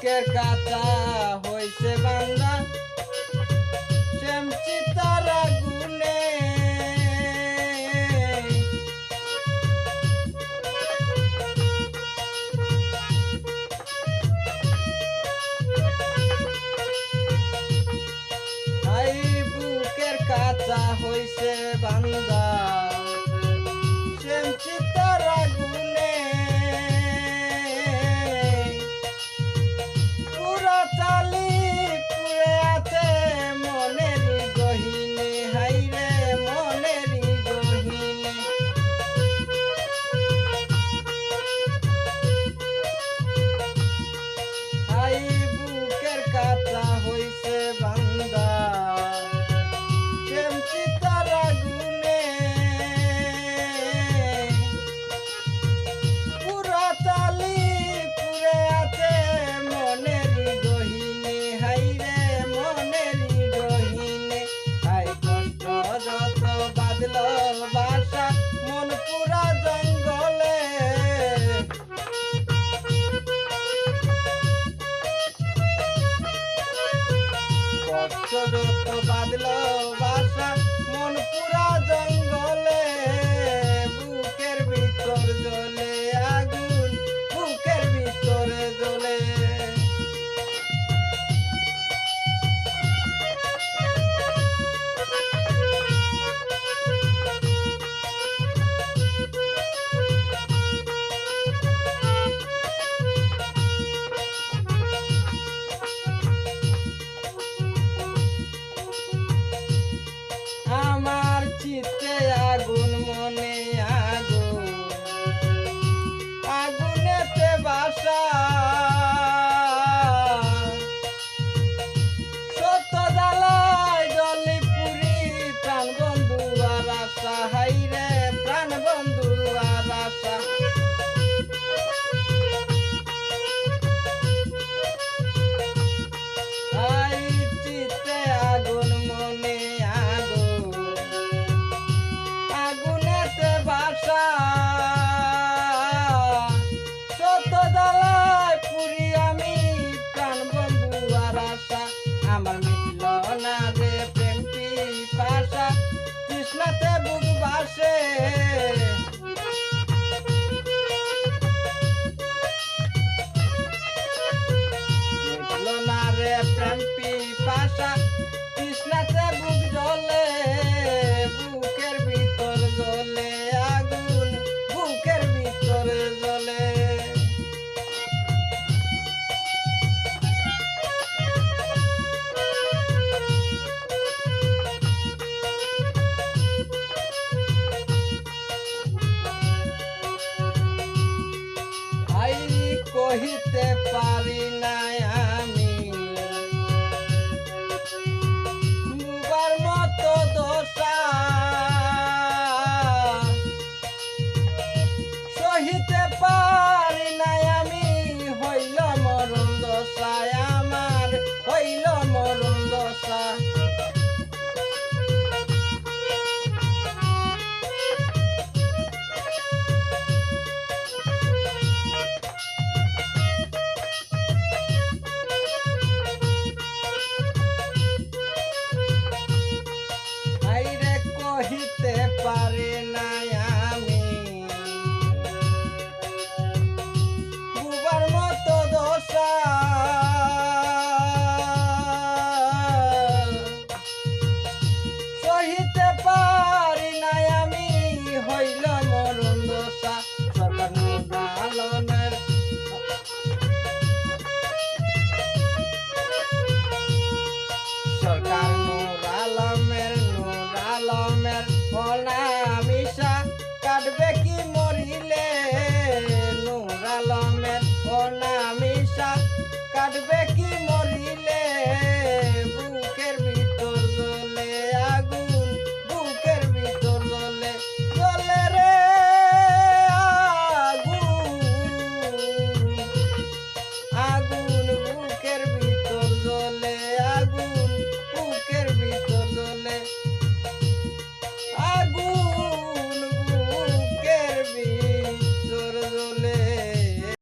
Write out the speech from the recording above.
বুকের কাঁচা হইছে বান্দা শ্যামচি তারা গুনে আই বুকের কাঁচা হইছে বান্দা শ্যামচি তারা গুনে পুরা চালি পুরে আছে মনেরই গহিনে হাইরে মনেরই গহিনে হাই বুকের কাঁচা হইছে বান্দা শ্যামচি তারা গুনে পুরা চালি পুরে আছে মনেরই গহিনে হাইরে মনেরই গহিনে হাই কষ্ট যত বাদল বাসা মন পুরা জঙ্গলে কষ্ট যত বাদল বাসা মন পুরা জঙ্গলে বুকের ভিতর জ্বলে আগুন বুকের ভিতরে জ্বলে আমার চিত্তে আগুন মনে আগুন আগুনেতে বাসা সত্য জ্বালায় জলি পুরি প্রাণ বন্ধু আর আশা হাইরে প্রাণ বন্ধু আর আশা আই চিত্তে আগুন মনে আগুন আগুনেতে বাসা সত্য জ্বালায় পুরি আমি প্রাণ বন্ধু আর আশা আমার মিটল না রে প্রেম পিপাসা তৃষ্ণাতে বুক বাসে মিটল না রে প্রেম পিপাসা তৃষ্ণাতে বুক জ্বলে বুকের ভিতর জ্বলে আগুন বুকের ভিতরে জ্বলে আই কহিতে পারি না আমি মুবার মতো দোষা সহিতে পারি না আমি হইল মরণ দশা আমার হইল মরণ দশা আইরে কহিতে পারি না আমি বুবার মতো দশা সহিতে পারি না আমি হইল মরণ দশা সরকার নুরালনের সরকার নূর আলমের অনামিশা কাটবে কি মরিলে নূর আলমের অনামিশা কাটবে